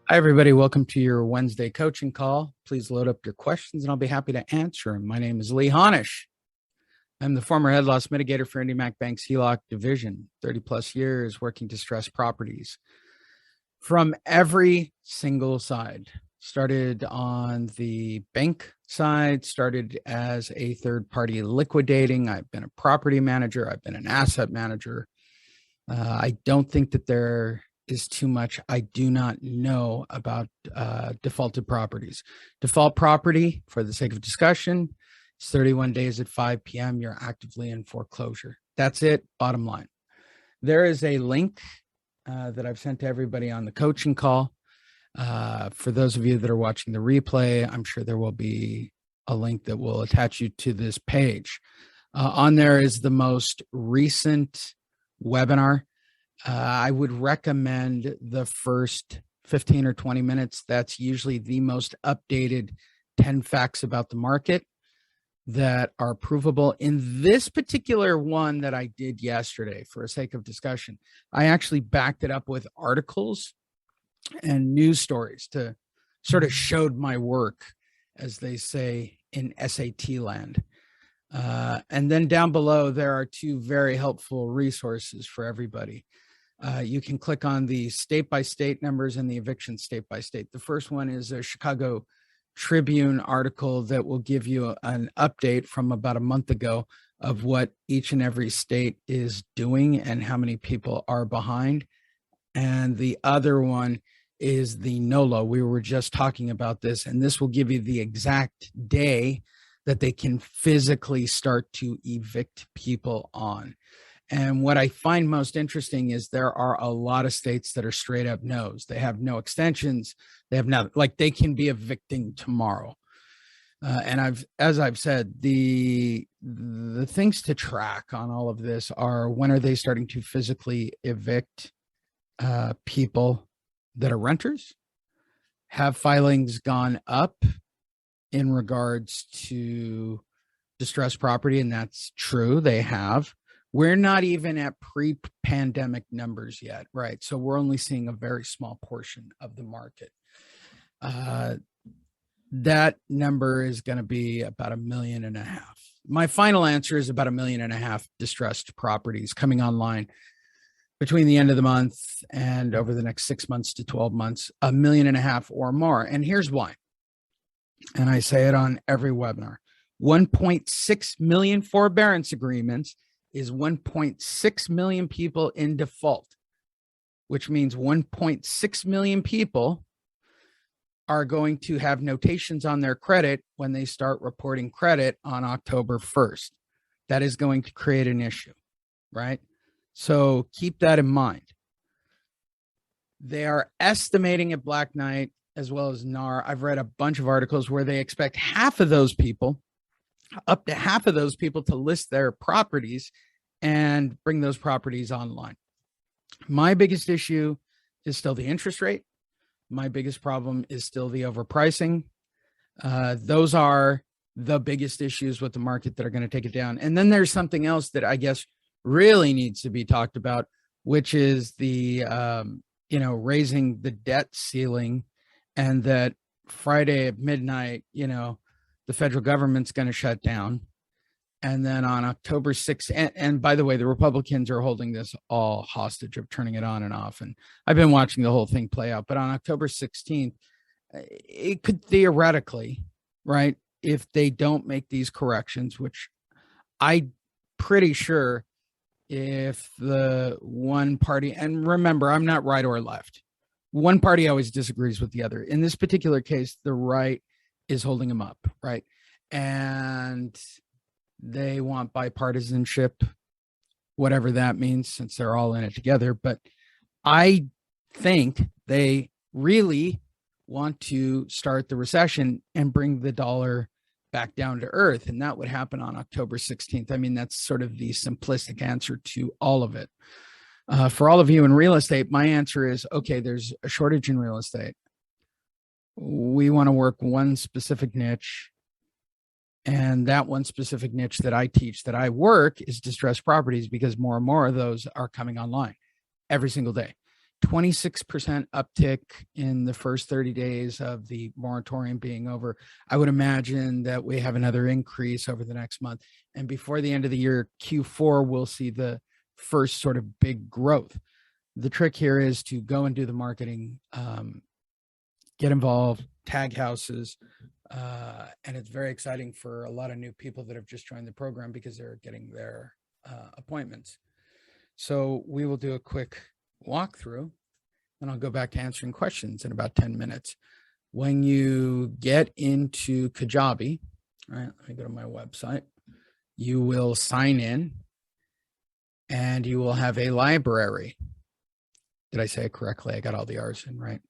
Hi, everybody. Welcome to your Wednesday coaching call. Please load up your questions and I'll be happy to answer them. My name is Lee Honish. I'm the former head loss mitigator for IndyMac Bank's HELOC division, 30 plus years working distressed properties from every single side. Started on the bank side, started as a third party liquidating. I've been a property manager, I've been an asset manager. I don't think that there is too much I do not know about defaulted properties. Default property, for the sake of discussion, is 31 days at 5 p.m. You're actively in foreclosure. That's it. Bottom line. There is a link that I've sent to everybody on the coaching call. For those of you that are watching the replay, I'm sure there will be a link that will attach you to this page. On there is the most recent webinar. I would recommend the first 15 or 20 minutes. That's usually the most updated 10 facts about the market that are provable. In this particular one that I did yesterday, for the sake of discussion, I actually backed it up with articles and news stories to sort of showed my work, as they say in SAT land. And then down below, there are two very helpful resources for everybody. You can click on the state-by-state numbers and the eviction state-by-state. The first one is a Chicago Tribune article that will give you an update from about a month ago of what each and every state is doing and how many people are behind. And the other one is the NOLA. We were just talking about this, and this will give you the exact day that they can physically start to evict people on. And what I find most interesting is there are a lot of states that are straight up no's. They have no extensions. They have not, like they can be evicting tomorrow. And as I've said, the things to track on all of this are, when are they starting to physically evict people that are renters? Have filings gone up in regards to distressed property? And that's true, they have. We're not even at pre-pandemic numbers yet, right? So we're only seeing a very small portion of the market. That number is going to be about 1.5 million. My final answer is about 1.5 million distressed properties coming online between the end of the month and over the next 6 months to 12 months, 1.5 million or more. And here's why. And I say it on every webinar. 1.6 million forbearance agreements is 1.6 million people in default, which means 1.6 million people are going to have notations on their credit when they start reporting credit on October 1st. That is going to create an issue, right? So keep that in mind. They are estimating at Black Knight as well as NAR. I've read a bunch of articles where they expect half of those people, up to half of those people, to list their properties and bring those properties online. My biggest issue is still the interest rate. My biggest problem is still the overpricing. Those are the biggest issues with the market that are going to take it down. And then there's something else that I guess really needs to be talked about, which is the, raising the debt ceiling, and that Friday at midnight, the federal government's going to shut down. And then on October 6th, and by the way, the Republicans are holding this all hostage of turning it on and off. And I've been watching the whole thing play out. But on October 16th, it could theoretically, right, if they don't make these corrections, which I'm pretty sure if the one party, and remember, I'm not right or left. One party always disagrees with the other. In this particular case, the right is holding them up, right? And they want bipartisanship, whatever that means, since they're all in it together. But I think they really want to start the recession and bring the dollar back down to earth. And that would happen on October 16th. I mean, that's sort of the simplistic answer to all of it. For all of you in real estate, my answer is, okay, there's a shortage in real estate. We want to work one specific niche. And that one specific niche that I teach, that I work, is distressed properties, because more and more of those are coming online every single day. 26% uptick in the first 30 days of the moratorium being over. I would imagine that we have another increase over the next month. And before the end of the year, Q4, we'll see the first sort of big growth. The trick here is to go and do the marketing, get involved, tag houses. And it's very exciting for a lot of new people that have just joined the program because they're getting their appointments. So we will do a quick walkthrough and I'll go back to answering questions in about 10 minutes. When you get into Kajabi, all right, let me go to my website. You will sign in and you will have a library. Did I say it correctly? I got all the R's in, right?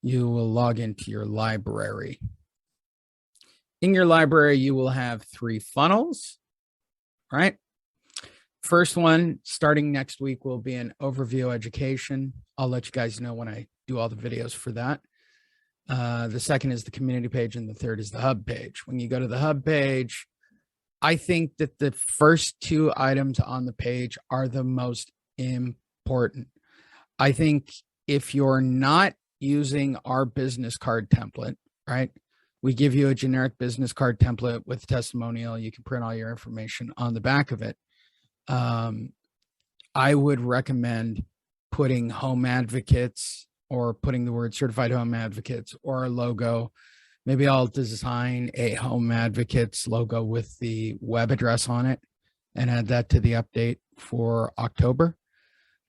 You will log into your library. In your library, you will have 3 funnels, right? First one, starting next week, will be an overview education. I'll let you guys know when I do all the videos for that. The second is the community page, and the third is the hub page. When you go to the hub page, I think that the first 2 items on the page are the most important. I think if you're not using our business card template, right? We give you a generic business card template with testimonial. You can print all your information on the back of it. I would recommend putting home advocates or putting the word certified home advocates or a logo. Maybe I'll design a home advocates logo with the web address on it and add that to the update for October.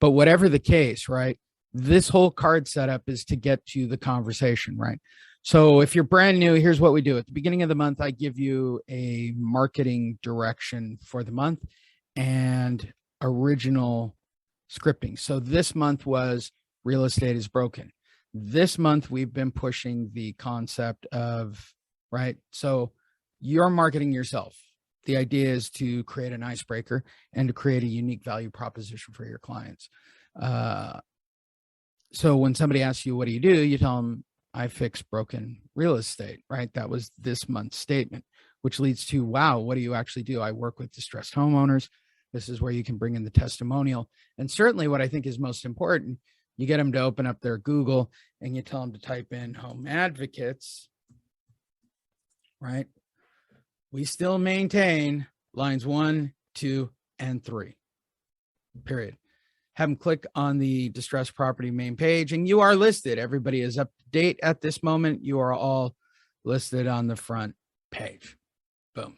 But whatever the case, right? This whole card setup is to get to the conversation, right? So if you're brand new, here's what we do. At the beginning of the month, I give you a marketing direction for the month and original scripting. So this month was real estate is broken. This month, we've been pushing the concept of, right? So you're marketing yourself. The idea is to create an icebreaker and to create a unique value proposition for your clients. So when somebody asks you, what do? You tell them, I fix broken real estate, right? That was this month's statement, which leads to, wow, what do you actually do? I work with distressed homeowners. This is where you can bring in the testimonial. And certainly what I think is most important, you get them to open up their Google and you tell them to type in home advocates, right? We still maintain lines 1, 2, and 3, period. Have them click on the distressed property main page and you are listed. Everybody is up to date at this moment. You are all listed on the front page. Boom.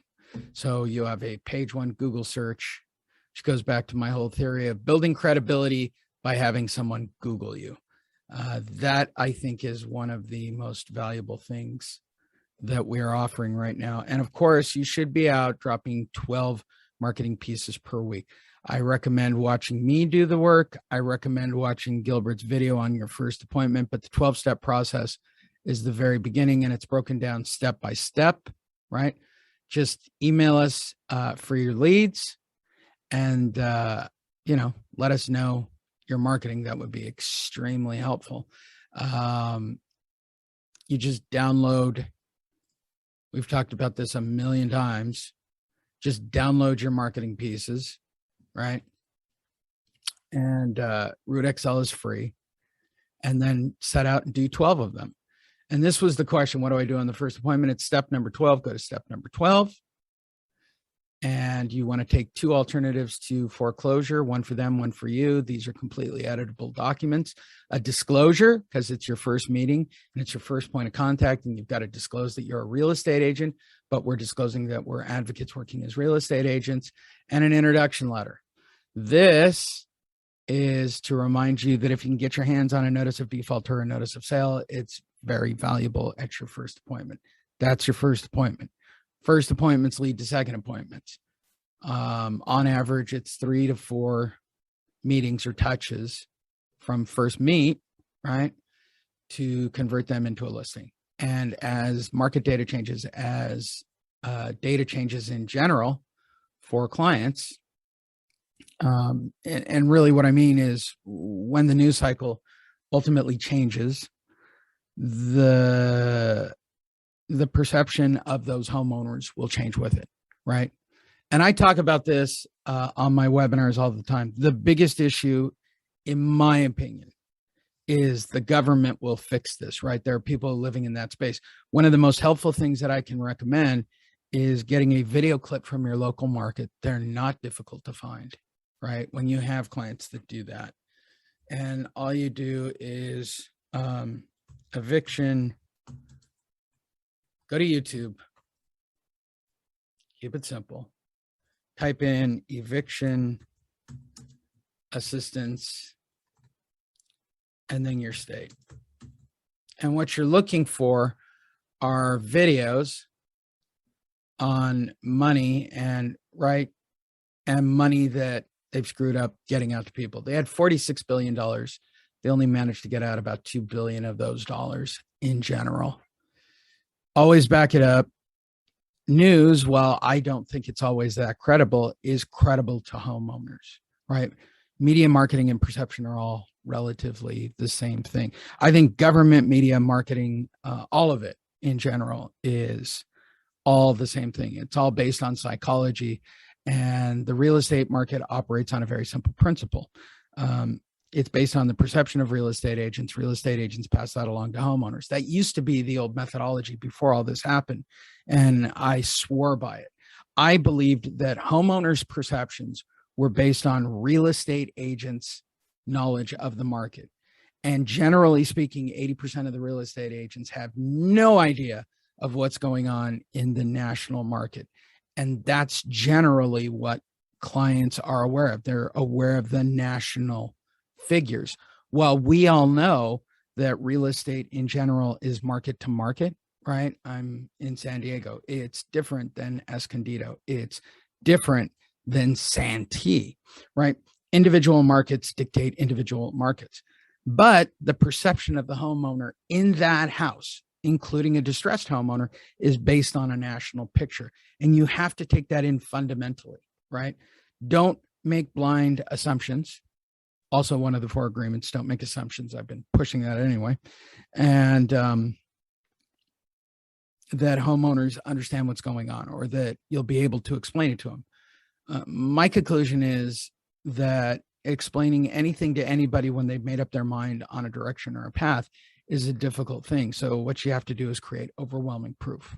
So you have a page 1 Google search, which goes back to my whole theory of building credibility by having someone Google you. That I think is one of the most valuable things that we're offering right now. And of course, you should be out dropping 12 marketing pieces per week. I recommend watching me do the work. I recommend watching Gilbert's video on your first appointment, but the 12-step process is the very beginning and it's broken down step by step, right? Just email us for your leads and, let us know your marketing. That would be extremely helpful. You just download. We've talked about this a million times. Just download your marketing pieces. Right. And Root Excel is free. And then set out and do 12 of them. And this was the question, what do I do on the first appointment? It's step number 12. Go to step number 12. And you want to take 2 alternatives to foreclosure, one for them, one for you. These are completely editable documents. A disclosure, because it's your first meeting and it's your first point of contact, and you've got to disclose that you're a real estate agent, but we're disclosing that we're advocates working as real estate agents, and an introduction letter. This is to remind you that if you can get your hands on a notice of default or a notice of sale, it's very valuable at your first appointment. That's your first appointment. First appointments lead to second appointments. On average, it's 3 to 4 meetings or touches from first meet, right, to convert them into a listing. And as market data changes, as data changes in general for clients, and really what I mean is when the news cycle ultimately changes, the perception of those homeowners will change with it, right? And I talk about this on my webinars all the time. The biggest issue, in my opinion, is the government will fix this, right? There are people living in that space. One of the most helpful things that I can recommend is getting a video clip from your local market. They're not difficult to find, right? When you have clients that do that. And all you do is eviction, go to YouTube, keep it simple, type in eviction assistance, and then your state. And what you're looking for are videos on money and money that they've screwed up getting out to people. They had $46 billion. They only managed to get out about $2 billion of those dollars in general. Always back it up. News, while I don't think it's always that credible, is credible to homeowners, right? Media marketing and perception are all relatively the same thing. I think government media marketing, all of it in general, is all the same thing. It's all based on psychology, and the real estate market operates on a very simple principle. It's based on the perception of real estate agents. Real estate agents pass that along to homeowners. That used to be the old methodology before all this happened, and I swore by it. I believed that homeowners' perceptions were based on real estate agents' knowledge of the market. And generally speaking, 80% of the real estate agents have no idea of what's going on in the national market. And that's generally what clients are aware of. They're aware of the national figures. While we all know that real estate in general is market to market, right? I'm in San Diego. It's different than Escondido. It's different than Santee, right? Individual markets dictate individual markets. But the perception of the homeowner in that house, including a distressed homeowner, is based on a national picture. And you have to take that in fundamentally, right? Don't make blind assumptions. Also, one of the 4 agreements, don't make assumptions. I've been pushing that anyway. And that homeowners understand what's going on, or that you'll be able to explain it to them. My conclusion is that explaining anything to anybody when they've made up their mind on a direction or a path is a difficult thing. So what you have to do is create overwhelming proof.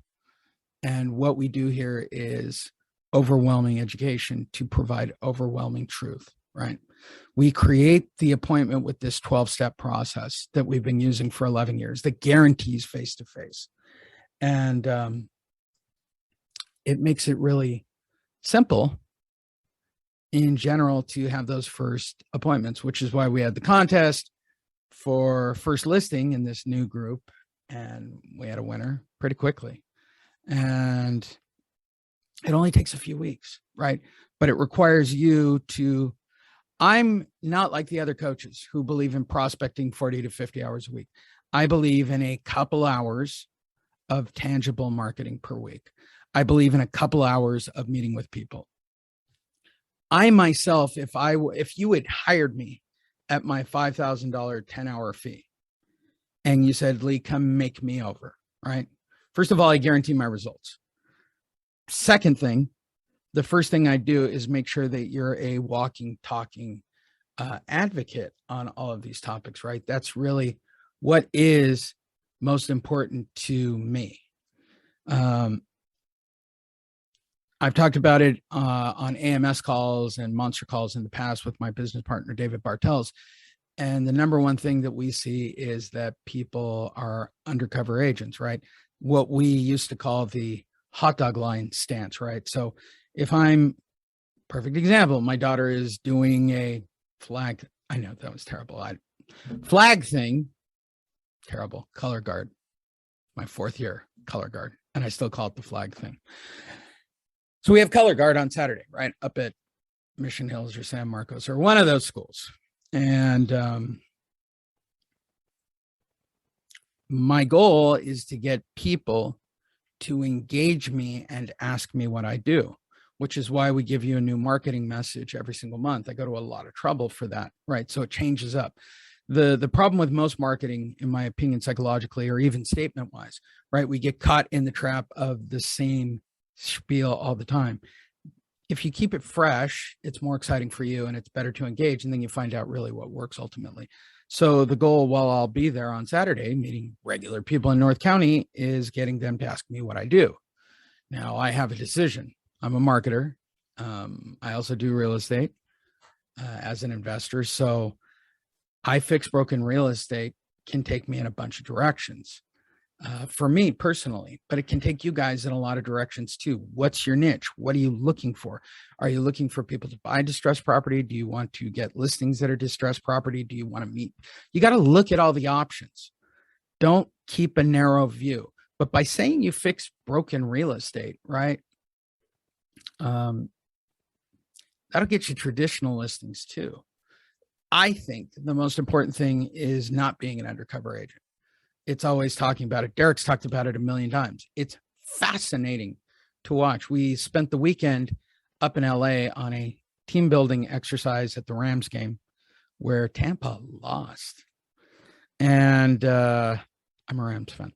And what we do here is overwhelming education to provide overwhelming truth, right? We create the appointment with this 12-step process that we've been using for 11 years that guarantees face-to-face. And it makes it really simple in general to have those first appointments, which is why we had the contest for first listing in this new group, and we had a winner pretty quickly. And it only takes a few weeks, right? But it requires you to, I'm not like the other coaches who believe in prospecting 40 to 50 hours a week. I believe in a couple hours of tangible marketing per week. I believe in a couple hours of meeting with people. I myself, if you had hired me at my $5,000 10-hour fee and you said, Lee, come make me over, right? First of all, I guarantee my results. Second thing, the first thing I do is make sure that you're a walking, talking advocate on all of these topics, right? That's really what is most important to me. I've talked about it on AMS calls and monster calls in the past with my business partner, David Bartels. And the number one thing that we see is that people are undercover agents, right? What we used to call the hot dog line stance, right? So if perfect example, my daughter is doing a flag, I know that was terrible. Flag thing, terrible, color guard, my 4th year color guard. And I still call it the flag thing. So we have color guard on Saturday, right? Up at Mission Hills or San Marcos or one of those schools. And my goal is to get people to engage me and ask me what I do, which is why we give you a new marketing message every single month. I go to a lot of trouble for that, right? So it changes up. The problem with most marketing, in my opinion, psychologically, or even statement wise, right? We get caught in the trap of the same spiel all the time. if you keep it fresh, it's more exciting for you and it's better to engage. And then you find out really what works ultimately. So the goal, while I'll be there on Saturday, meeting regular people in North County, is getting them to ask me what I do. Now I have a decision. I'm a marketer. I also do real estate as an investor. So I fix broken real estate can take me in a bunch of directions. For me personally, but it can take you guys in a lot of directions too. What's your niche? What are you looking for? Are you looking for people to buy distressed property? Do you want to get listings that are distressed property? Do you want to meet? You got to look at all the options. Don't keep a narrow view. But by saying you fix broken real estate, right? That'll get you traditional listings too. I think the most important thing is not being an undercover agent. It's always talking about it. Derek's talked about it a million times. It's fascinating to watch. We spent the weekend up in LA on a team building exercise at the Rams game where Tampa lost. And I'm a Rams fan.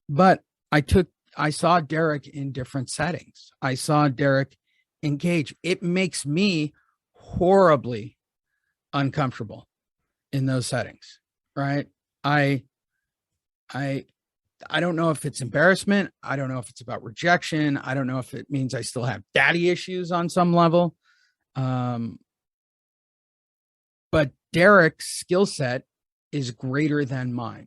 But I saw Derek in different settings. I saw Derek engage. It makes me horribly uncomfortable in those settings. Right. I don't know if it's embarrassment. I don't know if it's about rejection. I don't know if it means I still have daddy issues on some level. But Derek's skill set is greater than mine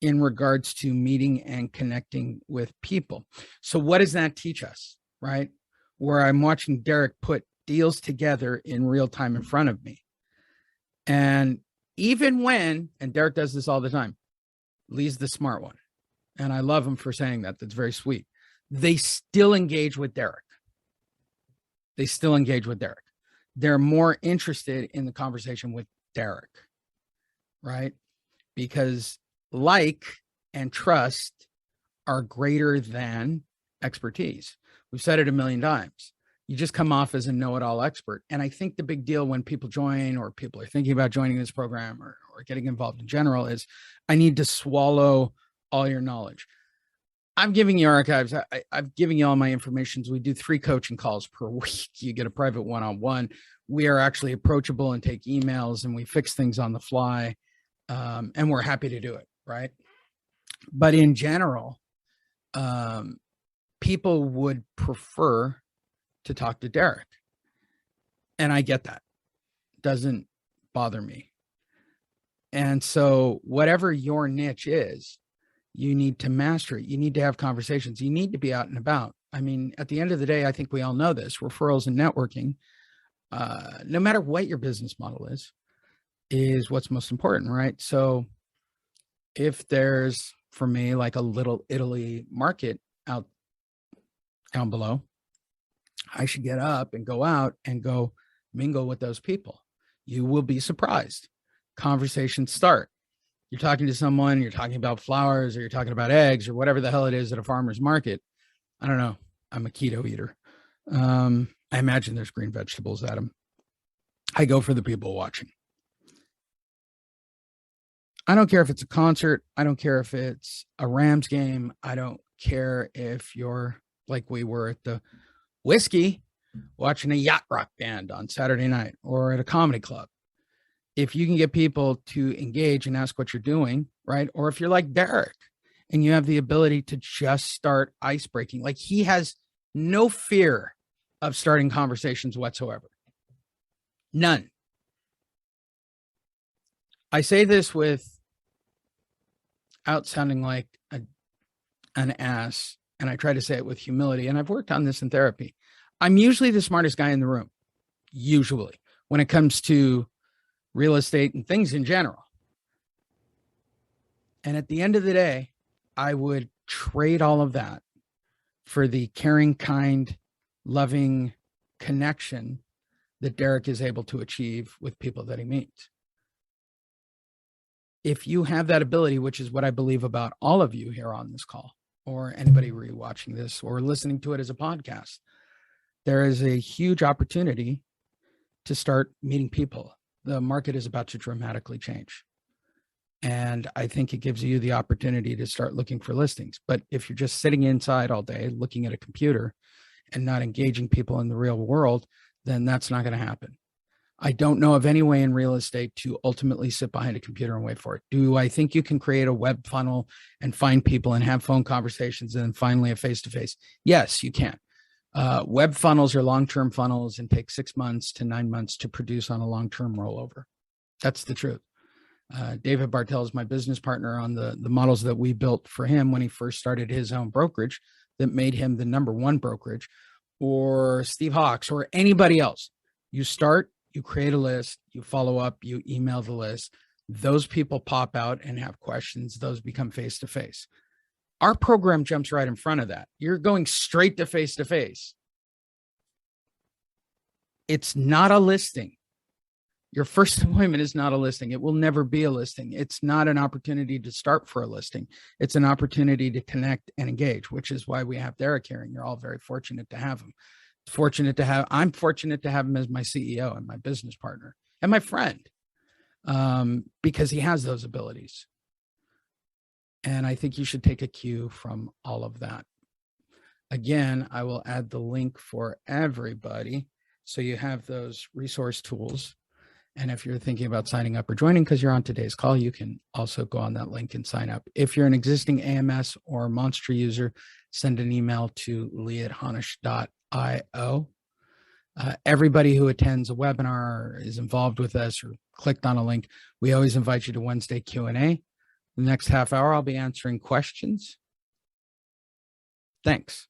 in regards to meeting and connecting with people. So what does that teach us? Right. Where I'm watching Derek put deals together in real time in front of me. And even when, and Derek does this all the time, Lee's the smart one. And I love him for saying that. That's very sweet. They still engage with Derek. They're more interested in the conversation with Derek, right? Because like and trust are greater than expertise. We've said it a million times. You just come off as a know-it-all expert. And I think the big deal when people join or people are thinking about joining this program or getting involved in general is I need to swallow all your knowledge. I'm giving you archives. I've given you all my information. We do 3 coaching calls per week. You get a private one-on-one. We are actually approachable and take emails and we fix things on the fly. And we're happy to do it, right? But in general, people would prefer to talk to Derek. And I get that. Doesn't bother me. And so whatever your niche is, you need to master it. You need to have conversations. You need to be out and about. I mean, at the end of the day, I think we all know this, referrals and networking, no matter what your business model is what's most important, right? So if there's, for me, like a Little Italy market out down below, I should get up and go out and go mingle with those people. You will be surprised. Conversations start. You're talking to someone, you're talking about flowers, or you're talking about eggs, or whatever the hell it is at a farmer's market. I don't know. I'm a keto eater. I imagine there's green vegetables at them. I go for the people watching. I don't care if it's a concert. I don't care if it's a Rams game. I don't care if you're like we were at the Whiskey watching a yacht rock band on Saturday night or at a comedy club. If you can get people to engage and ask what you're doing, right? Or if you're like Derek and you have the ability to just start ice breaking, like he has no fear of starting conversations whatsoever. None. I say this without sounding like an ass, and I try to say it with humility, and I've worked on this in therapy. I'm usually the smartest guy in the room, usually, when it comes to real estate and things in general. And at the end of the day, I would trade all of that for the caring, kind, loving connection that Derek is able to achieve with people that he meets. If you have that ability, which is what I believe about all of you here on this call, or anybody rewatching this or listening to it as a podcast, there is a huge opportunity to start meeting people. The market is about to dramatically change. And I think it gives you the opportunity to start looking for listings. But if you're just sitting inside all day looking at a computer and not engaging people in the real world, then that's not going to happen. I don't know of any way in real estate to ultimately sit behind a computer and wait for it. Do I think you can create a web funnel and find people and have phone conversations and then finally a face-to-face? Yes, you can. Web funnels are long-term funnels and take 6 months to 9 months to produce on a long-term rollover. That's the truth. David Bartel is my business partner on the models that we built for him when he first started his own brokerage that made him the #1 brokerage, or Steve Hawks or anybody else. You start, you create a list, you follow up, you email the list. Those people pop out and have questions. Those become face-to-face. Our program jumps right in front of that. You're going straight to face-to-face. It's not a listing. Your first appointment is not a listing. It will never be a listing. It's not an opportunity to start for a listing. It's an opportunity to connect and engage, which is why we have Derek here, and you're all very fortunate to have him. I'm fortunate to have him as my CEO and my business partner and my friend, because he has those abilities. And I think you should take a cue from all of that. Again, I will add the link for everybody, so you have those resource tools. And if you're thinking about signing up or joining because you're on today's call, you can also go on that link and sign up. If you're an existing AMS or Monster user, send an email to lee@honish.io. Everybody who attends a webinar, is involved with us, or clicked on a link, we always invite you to Wednesday Q&A. The next half hour, I'll be answering questions. Thanks.